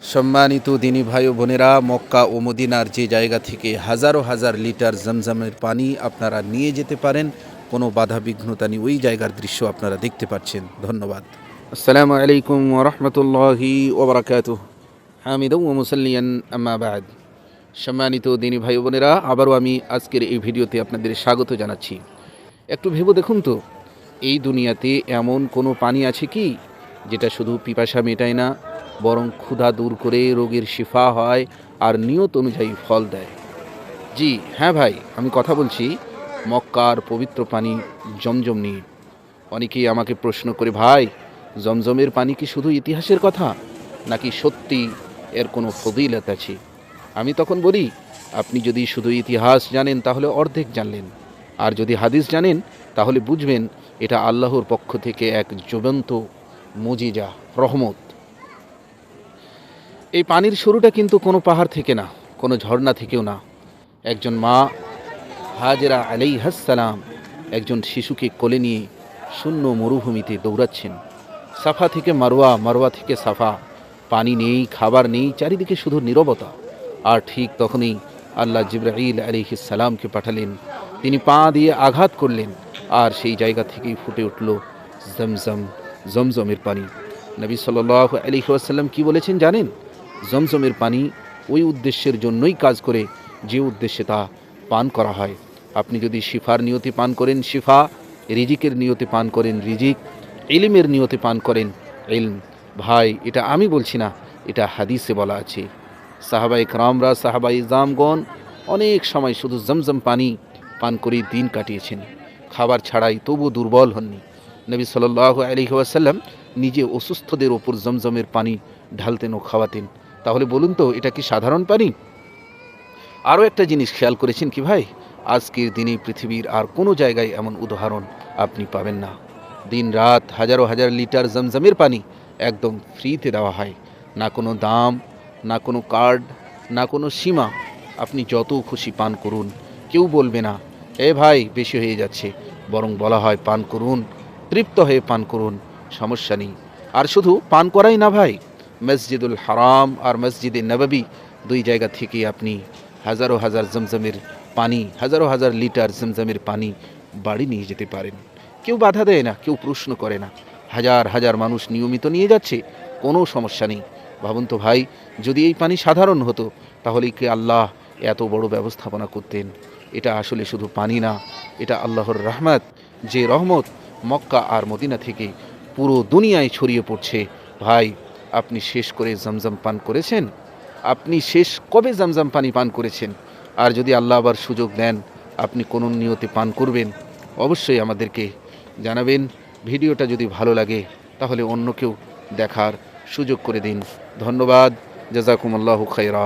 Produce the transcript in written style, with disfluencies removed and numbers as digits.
সম্মানিত দিনী ভাই ও বোনেরা, মক্কা ও মদিনার যে জায়গা থেকে হাজারো হাজার লিটার জমজমের পানি আপনারা নিয়ে যেতে পারেন, কোনো বাধা বিঘ্নতা নেই, ওই জায়গার দৃশ্য আপনারা দেখতে পাচ্ছেন। ধন্যবাদ। আসসালামু আলাইকুম ওয়া রাহমাতুল্লাহি ওয়া বারাকাতুহু। হামিদাও ওয়া মুসাল্লিয়ান আম্মা বা'দ। সম্মানিত দিনী ভাই ও বোনেরা, আবারও আমি আজকের এই ভিডিওতে আপনাদের স্বাগত জানাচ্ছি। একটু ভেবে দেখুন তো, এই দুনিয়াতে এমন কোনো পানি আছে কি যেটা শুধু পিপাসা মেটায় না, বরং ক্ষুধা দূর করে রোগের শিফা হয় আর নিয়ত অনুযায়ী ফল দেয়? জি হ্যাঁ ভাই, আমি কথা বলছি মক্কার পবিত্র পানি জমজম নিয়ে। অনেকেই আমাকে প্রশ্ন করে, ভাই জমজমের পানি কি শুধু ইতিহাসের কথা, নাকি সত্যি এর কোনো ফজিলত আছে? আমি তখন বলি, আপনি যদি শুধু ইতিহাস জানেন তাহলে অর্ধেক জানলেন, আর যদি হাদিস জানেন তাহলে বুঝবেন এটা আল্লাহর পক্ষ থেকে এক জীবন্ত মুজিজা, রহমত। এই পানির শুরুটা কিন্তু কোনো পাহাড় থেকে না, কোনো ঝর্ণা থেকেও না। একজন মা হাজেরা আলাইহাসসালাম একজন শিশুকে কোলে নিয়ে শূন্য মরুভূমিতে দৌড়াচ্ছেন। সাফা থেকে মারওয়া, মারওয়া থেকে সাফা। পানি নেই, খাবার নেই, চারিদিকে শুধু নীরবতা। আর ঠিক তখনই আল্লাহ জিবরাইল আলাইহিসসালামকে পাঠালেন। তিনি পা দিয়ে আঘাত করলেন, আর সেই জায়গা থেকেই ফুটে উঠল জমজম, জমজমের পানি। নবী সাল্লাল্লাহু আলাইহি ওয়াসাল্লাম কি বলেছেন জানেন? জমজমের পানি ওই উদ্দেশ্যের জন্যই কাজ করে যে উদ্দেশ্যে তা পান করা হয়। আপনি যদি শিফার নিয়তে পান করেন শিফা, রিজিকের নিয়তে পান করেন রিজিক, ইলমের নিয়তে পান করেন ইলম। ভাই, এটা আমি বলছি না, এটা হাদিসে বলা আছে। সাহাবায়ে কেরামরা, সাহাবায়ে ইজামগণ অনেক সময় শুধু জমজম পানি পান করেই দিন কাটিয়েছেন, খাবার ছাড়াই, তবু দুর্বল হননি। নবী সাল্লাল্লাহু আলাইহি ওয়াসাল্লাম নিজে অসুস্থদের ওপর জমজমের পানি ঢালতেন ও খাওয়াতেন। তাহলে বলুন তো, এটা কি সাধারণ পানি? আরও একটা জিনিস খেয়াল করেছেন কি ভাই? আজকের দিনে পৃথিবীর আর কোনো জায়গায় এমন উদাহরণ আপনি পাবেন না। দিন রাত হাজারো হাজার লিটার জমজমের পানি একদম ফ্রিতে দেওয়া হয়। না কোনো দাম, না কোনো কার্ড, না কোনো সীমা। আপনি যত খুশি পান করুন, কেউ বলবে না এ ভাই বেশি হয়ে যাচ্ছে। বরং বলা হয় পান করুন, তৃপ্ত হয়ে পান করুন, সমস্যা নেই। আর শুধু পান করাই না ভাই, মসজিদুল হারাম আর মসজিদে নববী, দুই জায়গা থেকে আপনি হাজারো হাজার জমজমের পানি, হাজারো হাজার লিটার জমজমের পানি বাড়ি নিয়ে যেতে পারেন। কেউ বাধা দেয় না, কেউ প্রশ্ন করে না। হাজার হাজার মানুষ নিয়মিত নিয়ে যাচ্ছে, কোনো সমস্যা নেই। ভাবুন তো ভাই, যদি এই পানি সাধারণ হতো তাহলে কি আল্লাহ এত বড় ব্যবস্থাপনা করতেন? এটা আসলে শুধু পানি না, এটা আল্লাহর রহমত, যে রহমত মক্কা আর মদিনা থেকে পুরো দুনিয়ায় ছড়িয়ে পড়ছে। ভাই, আপনি শেষ করে জমজম পান করেছেন? আপনি শেষ কবে জমজম পানি পান করেছেন? আর যদি আল্লাহ আবার সুযোগ দেন আপনি কোন নিয়তে পান করবেন, অবশ্যই আমাদেরকে জানাবেন। ভিডিওটা যদি ভালো লাগে তাহলে অন্যকেও দেখার সুযোগ করে দিন। ধন্যবাদ। জাযাকুমুল্লাহু খাইরা।